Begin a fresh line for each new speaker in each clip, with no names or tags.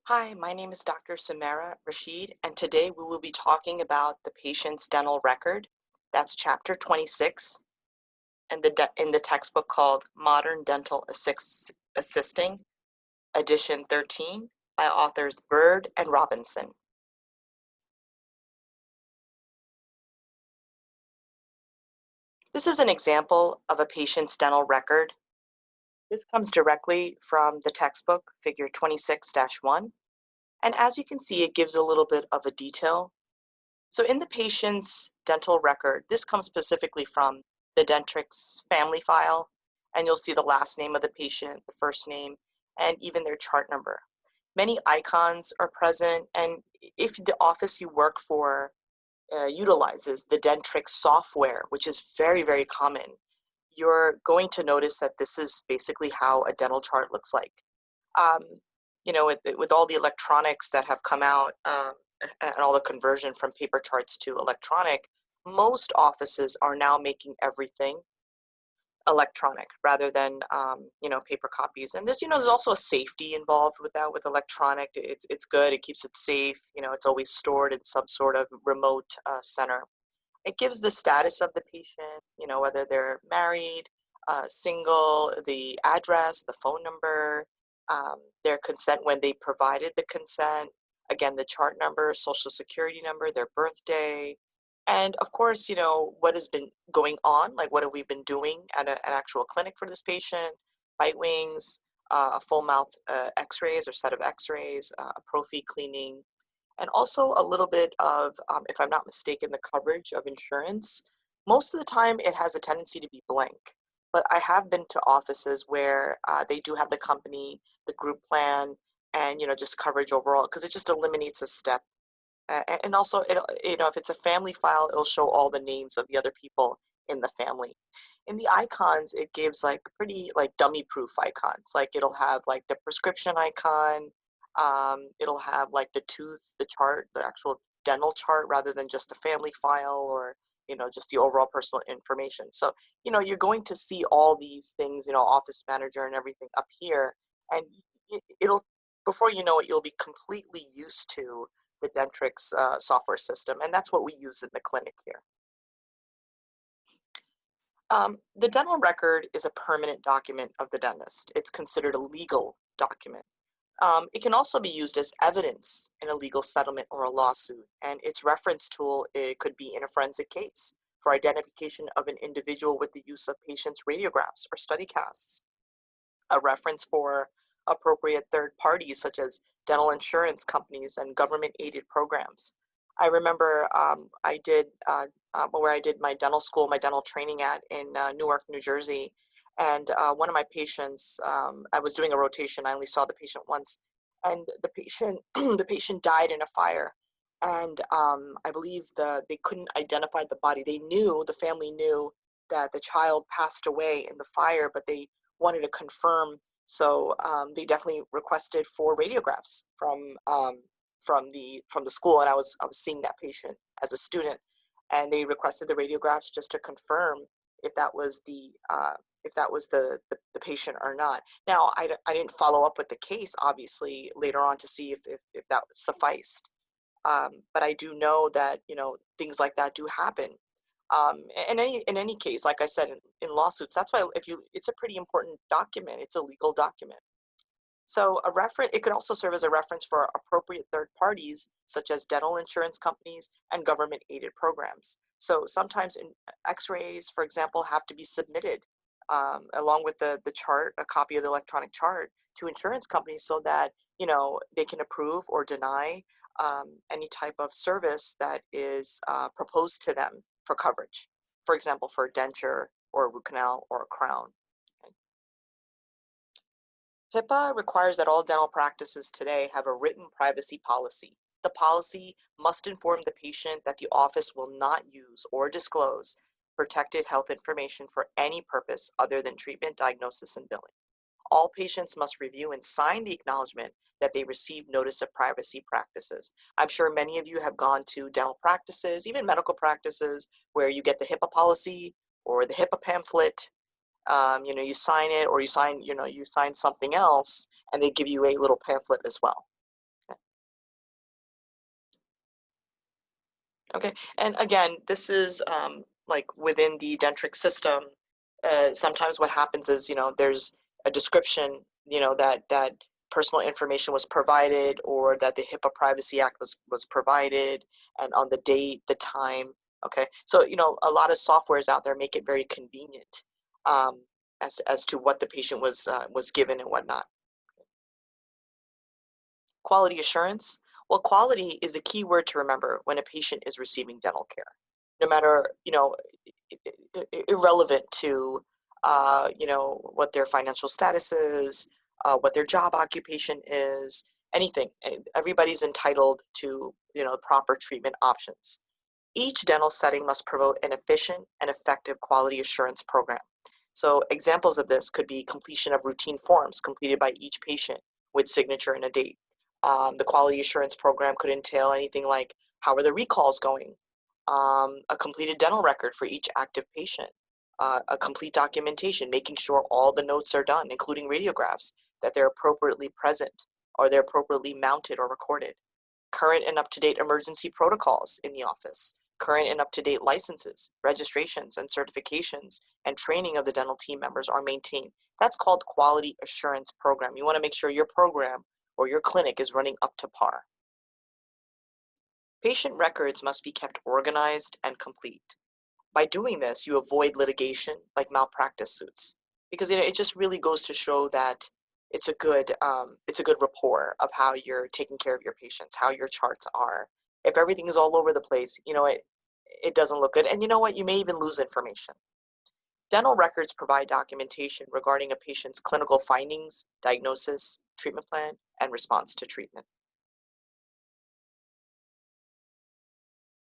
Hi, my name is Dr. Samara Rashid, and today we will be talking about the patient's dental record. That's chapter 26 in the textbook called Modern Dental Assisting, edition 13 by authors Bird and Robinson. This is an example of a patient's dental record. This comes directly from the textbook, figure 26-1, and as you can see, it gives a little bit of a detail. So in the patient's dental record, this comes specifically from the Dentrix family file, and you'll see the last name of the patient, the first name, and even their chart number. Many icons are present, and if the office you work for utilizes the Dentrix software, which is very, very common, you're going to notice that this is basically how a dental chart looks like. Um, with all the electronics that have come out, and all the conversion from paper charts to electronic, most offices are now making everything electronic rather than paper copies. And there's also a safety involved with that. With electronic, it's good. It keeps it safe. It's always stored in some sort of remote center. It gives the status of the patient. Whether they're married, single, the address, the phone number, their consent when they provided the consent, again, the chart number, social security number, their birthday, and of course, what has been going on, like what have we been doing at an actual clinic for this patient, bite wings, a full mouth x-rays or set of x-rays, a prophy cleaning, and also a little bit of, if I'm not mistaken, the coverage of insurance. Most of the time it has a tendency to be blank, but I have been to offices where they do have the company, the group plan, and just coverage overall, because it just eliminates a step. And also, if it's a family file, it'll show all the names of the other people in the family. In the icons, it gives like pretty like dummy proof icons. Like it'll have like the prescription icon, it'll have like the chart, the actual dental chart, rather than just the family file or just the overall personal information. So you're going to see all these things, office manager and everything up here, and it'll, before you know it, you'll be completely used to the Dentrix software system, and that's what we use in the clinic here. The dental record is a permanent document of the dentist. It's considered a legal document. It can also be used as evidence in a legal settlement or a lawsuit, and its reference tool, it could be in a forensic case for identification of an individual with the use of patient's radiographs or study casts, a reference for appropriate third parties such as dental insurance companies and government-aided programs. I remember I did where I did my dental school, my dental training at in Newark, New Jersey, and one of my patients, I was doing a rotation. I only saw the patient once, and the patient the patient died in a fire, and I believe they couldn't identify the body. The family knew that the child passed away in the fire, but they wanted to confirm. So they definitely requested for radiographs from the school, and I was seeing that patient as a student, and they requested the radiographs just to confirm if that was the patient or not. Now I didn't follow up with the case obviously later on to see if that sufficed, but I do know that things like that do happen. In any case, like I said, in lawsuits, that's why it's a pretty important document. It's a legal document. So it could also serve as a reference for appropriate third parties, such as dental insurance companies and government-aided programs. So sometimes x-rays, for example, have to be submitted along with the chart, a copy of the electronic chart, to insurance companies so that they can approve or deny any type of service that is proposed to them for coverage. For example, for a denture or a root canal or a crown. HIPAA requires that all dental practices today have a written privacy policy. The policy must inform the patient that the office will not use or disclose protected health information for any purpose other than treatment, diagnosis, and billing. All patients must review and sign the acknowledgement that they receive notice of privacy practices. I'm sure many of you have gone to dental practices, even medical practices, where you get the HIPAA policy or the HIPAA pamphlet. You sign it, or you sign something else, and they give you a little pamphlet as well. Okay, and again, this is like within the dentric system. Sometimes what happens is, there's a description, that personal information was provided, or that the HIPAA Privacy Act was provided, and on the date, the time. Okay, so a lot of softwares out there make it very convenient um, as to what the patient was given and whatnot. Quality assurance. Well, quality is a key word to remember when a patient is receiving dental care. No matter, irrelevant to, what their financial status is, what their job occupation is, anything. Everybody's entitled to, proper treatment options. Each dental setting must promote an efficient and effective quality assurance program. So examples of this could be completion of routine forms completed by each patient with signature and a date. The quality assurance program could entail anything like how are the recalls going, a completed dental record for each active patient, a complete documentation, making sure all the notes are done, including radiographs, that they're appropriately present or they're appropriately mounted or recorded. Current and up-to-date emergency protocols in the office, current and up-to-date licenses, registrations, and certifications, and training of the dental team members are maintained. That's called quality assurance program. You want to make sure your program or your clinic is running up to par. Patient records must be kept organized and complete. By doing this, you avoid litigation like malpractice suits, because it just really goes to show that it's a good rapport of how you're taking care of your patients, how your charts are. If everything is all over the place, it doesn't look good, and you know what? You may even lose information. Dental records provide documentation regarding a patient's clinical findings, diagnosis, treatment plan, and response to treatment.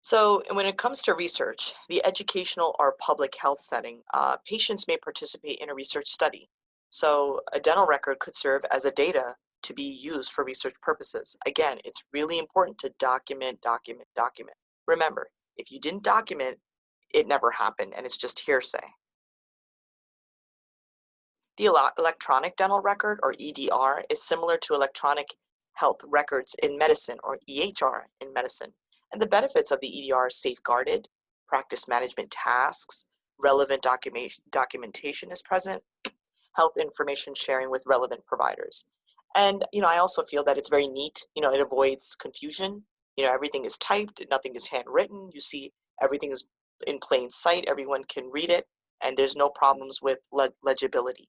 So when it comes to research, the educational or public health setting, patients may participate in a research study. So a dental record could serve as a data to be used for research purposes. Again, it's really important to document, document, document. Remember, if you didn't document, it never happened and it's just hearsay. The electronic dental record, or EDR, is similar to electronic health records in medicine, or EHR in medicine. And the benefits of the EDR are safeguarded, practice management tasks, relevant documentation is present, health information sharing with relevant providers. And, I also feel that it's very neat. It avoids confusion. Everything is typed, nothing is handwritten. You see, everything is in plain sight. Everyone can read it, and there's no problems with legibility.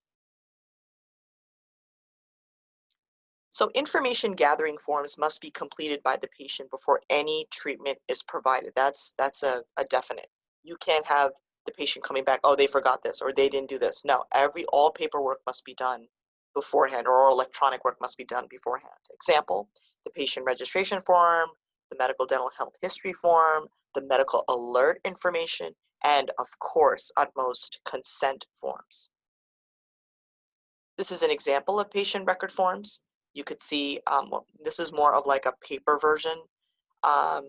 So information gathering forms must be completed by the patient before any treatment is provided. That's a definite. You can't have the patient coming back, oh, they forgot this or they didn't do this. No, all paperwork must be done beforehand, or all electronic work must be done beforehand. Example, the patient registration form, the medical dental health history form, the medical alert information, and of course, utmost consent forms. This is an example of patient record forms. You could see, this is more of like a paper version. Um,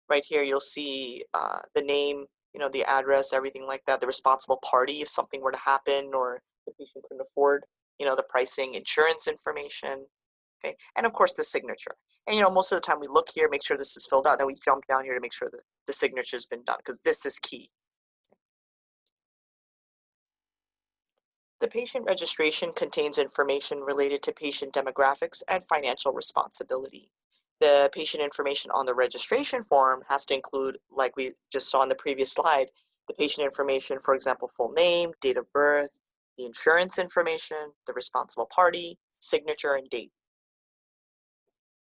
right here, you'll see the name, the address, everything like that, the responsible party if something were to happen or the patient couldn't afford, the pricing, insurance information, okay? And of course, the signature. And, most of the time we look here, make sure this is filled out, then we jump down here to make sure that the signature's been done, because this is key. The patient registration contains information related to patient demographics and financial responsibility. The patient information on the registration form has to include, like we just saw in the previous slide, the patient information, for example, full name, date of birth, the insurance information, the responsible party, signature, and date.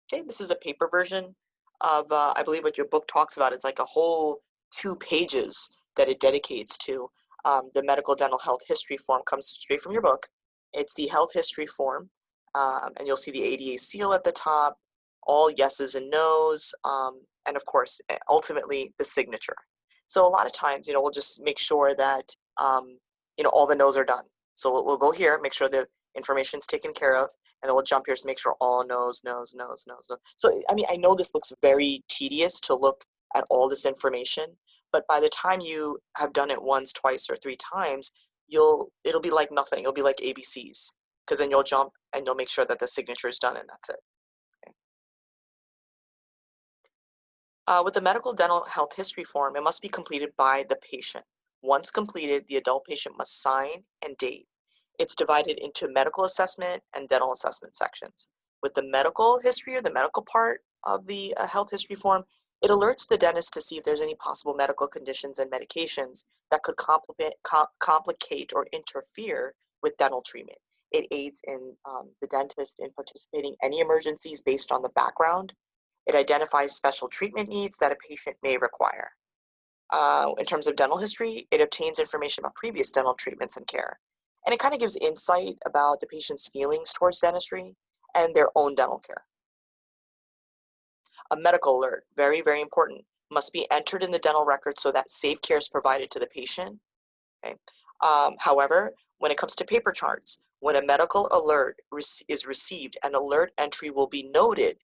Okay, this is a paper version of, I believe what your book talks about. It's like a whole 2 pages that it dedicates to. The medical dental health history form comes straight from your book. It's the health history form, and you'll see the ADA seal at the top, all yeses and nos, and of course, ultimately, the signature. So a lot of times, we'll just make sure that, all the nos are done. So we'll go here, make sure the information's taken care of, and then we'll jump here to make sure all nos. So, I know this looks very tedious to look at all this information, but by the time you have done it once, twice, or 3 times, it'll be like nothing. It'll be like ABCs, because then you'll jump and you'll make sure that the signature is done and that's it. Okay. With the medical dental health history form, it must be completed by the patient. Once completed, the adult patient must sign and date. It's divided into medical assessment and dental assessment sections. With the medical history or the medical part of the health history form, it alerts the dentist to see if there's any possible medical conditions and medications that could complicate or interfere with dental treatment. It aids in the dentist in participating in any emergencies based on the background. It identifies special treatment needs that a patient may require. In terms of dental history, it obtains information about previous dental treatments and care. And it kind of gives insight about the patient's feelings towards dentistry and their own dental care. A medical alert, very, very important, must be entered in the dental record so that safe care is provided to the patient. Okay. However, when it comes to paper charts, when a medical alert is received, an alert entry will be noted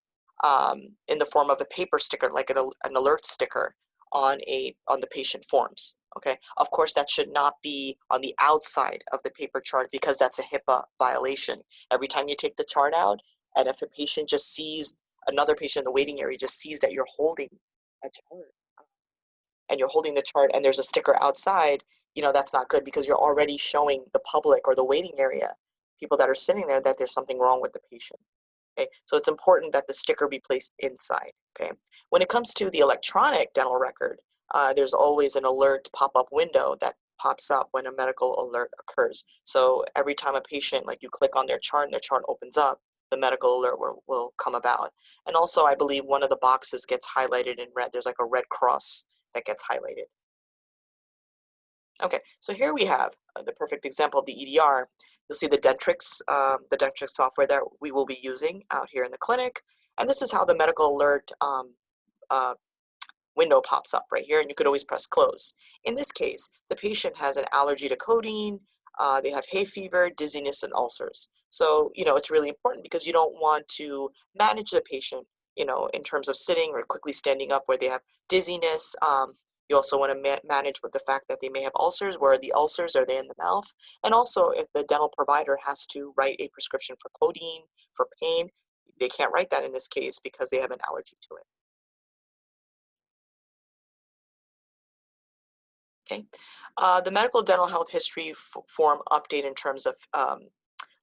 in the form of a paper sticker, like an alert sticker on the patient forms. Okay. Of course, that should not be on the outside of the paper chart because that's a HIPAA violation. Every time you take the chart out, and if a patient just sees another patient in the waiting area just sees that you're holding a chart and you're holding the chart and there's a sticker outside, that's not good because you're already showing the public or the waiting area, people that are sitting there, that there's something wrong with the patient. Okay, so it's important that the sticker be placed inside. Okay, when it comes to the electronic dental record, there's always an alert pop-up window that pops up when a medical alert occurs. So every time a patient, like you click on their chart and their chart opens up, the medical alert will come about. And also, I believe one of the boxes gets highlighted in red. There's like a red cross that gets highlighted. Okay, so here we have the perfect example of the EDR. You'll see the Dentrix software that we will be using out here in the clinic. And this is how the medical alert uh, window pops up right here, and you could always press close. In this case, the patient has an allergy to codeine, they have hay fever, dizziness, and ulcers. So, it's really important because you don't want to manage the patient, in terms of sitting or quickly standing up where they have dizziness. You also want to manage with the fact that they may have ulcers. Where are the ulcers? Are they in the mouth? And also, if the dental provider has to write a prescription for codeine, for pain, they can't write that in this case because they have an allergy to it. Okay, the medical dental health history form update in terms of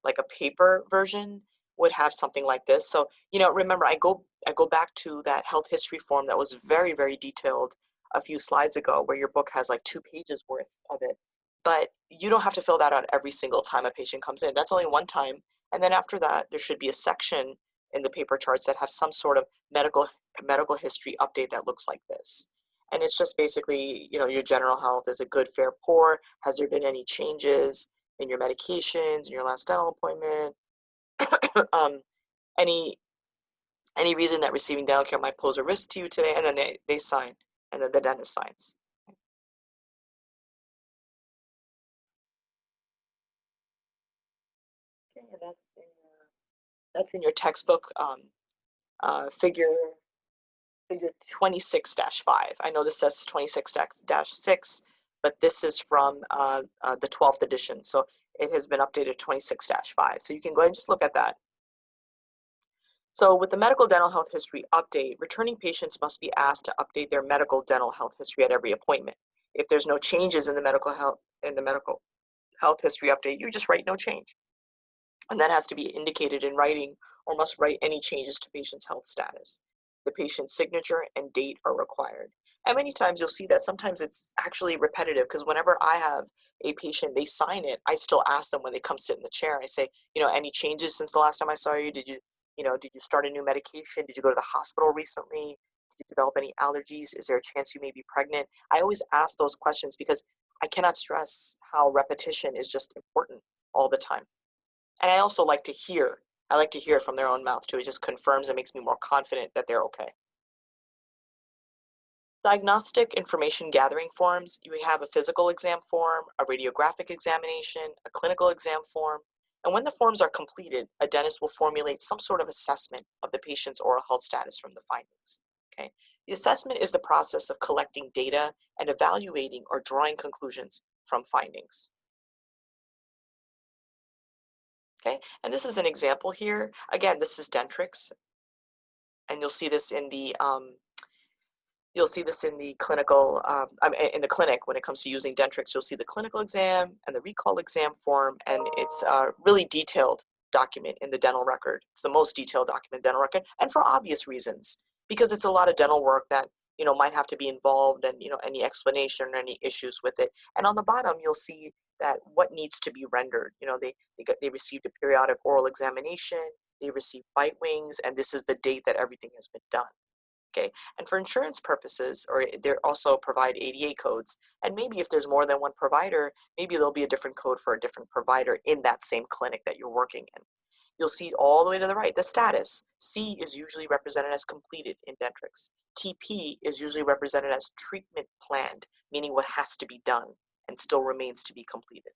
like a paper version would have something like this. So, remember, I go back to that health history form that was very, very detailed a few slides ago, where your book has like 2 pages worth of it. But you don't have to fill that out every single time a patient comes in. That's only one time. And then after that, there should be a section in the paper charts that have some sort of medical history update that looks like this. And it's just basically, your general health. Is it good, fair, poor? Has there been any changes in your medications, in your last dental appointment? um, any any reason that receiving dental care might pose a risk to you today? And then they sign, and then the dentist signs. Okay, and that's in your textbook, figure 26-5. I know this says 26-6, but this is from the 12th edition. So it has been updated 26-5. So you can go ahead and just look at that. So with the medical dental health history update, returning patients must be asked to update their medical dental health history at every appointment. If there's no changes in the medical health history update, you just write no change. And that has to be indicated in writing, or must write any changes to patient's health status. The patient's signature and date are required. And many times you'll see that sometimes it's actually repetitive, because whenever I have a patient, they sign it, I still ask them when they come sit in the chair, I say, any changes since the last time I saw you? Did you start a new medication? Did you go to the hospital recently? Did you develop any allergies? Is there a chance you may be pregnant? I always ask those questions because I cannot stress how repetition is just important all the time. And I also like to hear. I like to hear it from their own mouth too. It just confirms and makes me more confident that they're okay. Diagnostic information gathering forms. You have a physical exam form, a radiographic examination, a clinical exam form. And when the forms are completed, a dentist will formulate some sort of assessment of the patient's oral health status from the findings. Okay. The assessment is the process of collecting data and evaluating or drawing conclusions from findings. Okay, and this is an example here. Again, this is Dentrix, and you'll see this in the You'll see this in the clinical, in the clinic when it comes to using Dentrix. You'll see the clinical exam and the recall exam form, and it's a really detailed document in the dental record. It's the most detailed document in the dental record, and for obvious reasons, because it's a lot of dental work that might have to be involved, and any explanation or any issues with it. And on the bottom, you'll see that what needs to be rendered. They received a periodic oral examination, they received bite wings, and this is the date that everything has been done. Okay, and for insurance purposes, or they also provide ADA codes, and maybe if there's more than one provider, maybe there'll be a different code for a different provider in that same clinic that you're working in. You'll see all the way to the right, the status. C is usually represented as completed in Dentrix. TP is usually represented as treatment planned, meaning what has to be done and still remains to be completed.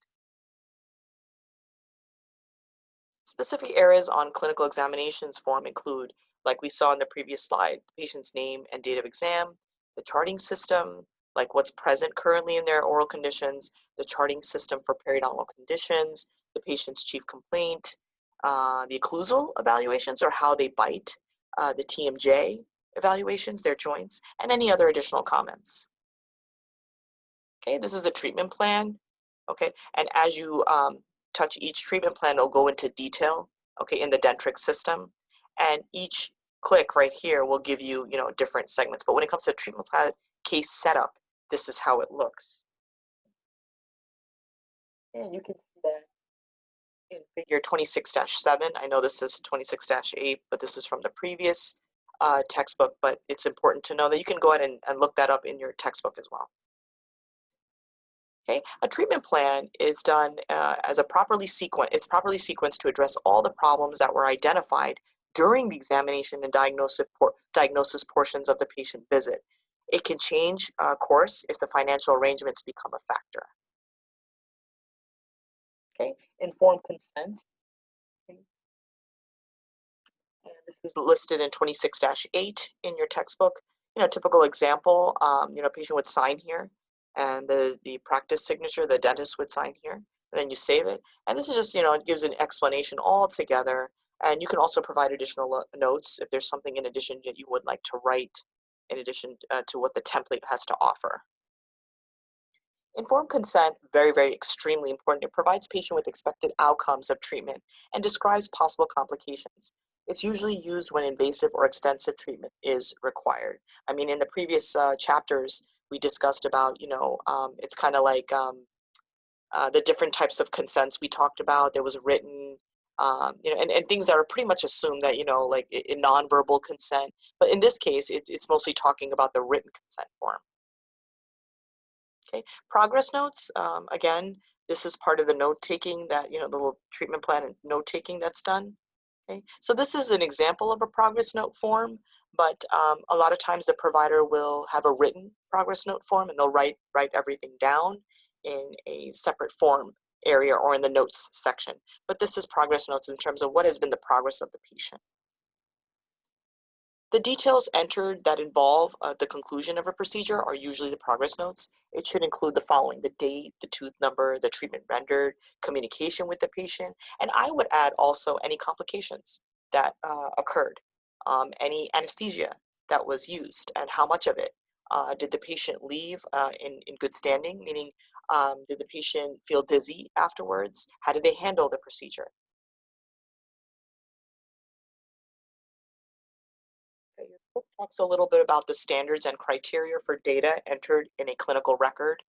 Specific areas on clinical examinations form include, like we saw in the previous slide, the patient's name and date of exam, the charting system, like what's present currently in their oral conditions, the charting system for periodontal conditions, the patient's chief complaint, the occlusal evaluations or how they bite, the TMJ evaluations, their joints, and any other additional comments. Okay, this is a treatment plan. Okay, and as you touch each treatment plan, it'll go into detail, okay, in the Dentrix system. And each click right here will give you, different segments. But when it comes to treatment plan case setup, this is how it looks. And you can see that in figure 26-7. I know this is 26-8, but this is from the previous textbook, but it's important to know that you can go ahead and look that up in your textbook as well. Okay, a treatment plan is done as it's properly sequenced to address all the problems that were identified during the examination and diagnosis portions of the patient visit. It can change course if the financial arrangements become a factor. Okay, informed consent. Okay. And this is listed in 26-8 in your textbook. Typical example, patient would sign here, and the practice signature, the dentist would sign here, and then you save it. And this is just, it gives an explanation all together. And you can also provide additional notes if there's something in addition that you would like to write in addition to what the template has to offer. Informed consent, very, very extremely important. It provides patient with expected outcomes of treatment and describes possible complications. It's usually used when invasive or extensive treatment is required. I mean, in the previous chapters, we discussed about, it's kind of like the different types of consents we talked about. There was written, and things that are pretty much assumed that, like in nonverbal consent. But in this case, it's mostly talking about the written consent form. Okay, progress notes, again, this is part of the note-taking that, the little treatment plan and note-taking that's done. Okay, so this is an example of a progress note form, but a lot of times the provider will have a written progress note form and they'll write everything down in a separate form area or in the notes section. But this is progress notes in terms of what has been the progress of the patient. The details entered that involve the conclusion of a procedure are usually the progress notes. It should include the following: the date, the tooth number, the treatment rendered, communication with the patient, and I would add also any complications that occurred, any anesthesia that was used, and how much of it. Did the patient leave in good standing, meaning did the patient feel dizzy afterwards? How did they handle the procedure? Okay, your book talks a little bit about the standards and criteria for data entered in a clinical record.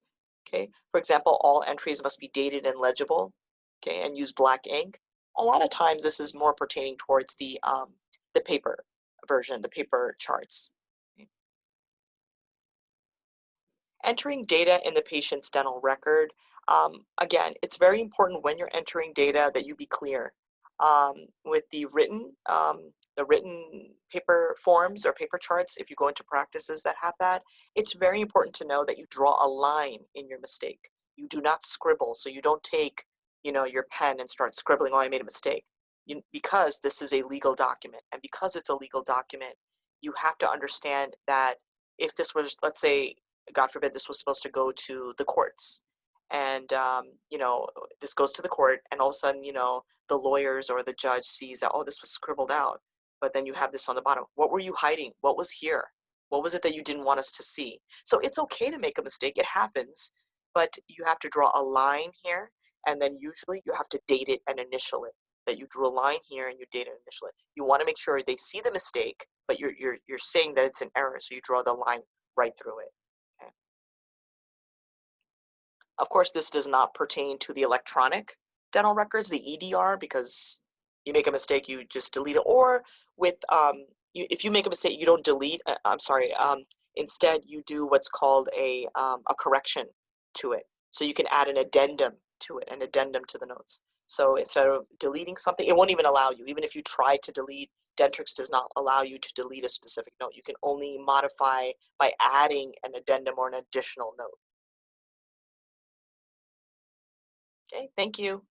Okay, for example, all entries must be dated and legible. Okay, and use black ink. A lot of times, this is more pertaining towards the paper version, the paper charts. Okay. Entering data in the patient's dental record. Again, it's very important when you're entering data that you be clear. With the written paper forms or paper charts, if you go into practices that have that, it's very important to know that you draw a line in your mistake. You do not scribble, so you don't take, your pen and start scribbling, oh, I made a mistake. Because this is a legal document, and because it's a legal document, you have to understand that if this was, let's say, God forbid, this was supposed to go to the courts, and this goes to the court, and all of a sudden, the lawyers or the judge sees that, oh, this was scribbled out, but then you have this on the bottom. What were you hiding? What was here? What was it that you didn't want us to see? So it's okay to make a mistake, it happens, but you have to draw a line here, and then usually you have to date it and initial it. That you drew a line here and you date it and initial it. You want to make sure they see the mistake, but you're saying that it's an error, so you draw the line right through it. Okay. Of course, this does not pertain to the electronic dental records, the EDR, because you make a mistake, you just delete it. Or with if you make a mistake, you don't delete. I'm sorry. Instead, you do what's called a correction to it. So you can add an addendum to it, an addendum to the notes. So instead of deleting something, it won't even allow you. Even if you try to delete, Dentrix does not allow you to delete a specific note. You can only modify by adding an addendum or an additional note. Okay, thank you.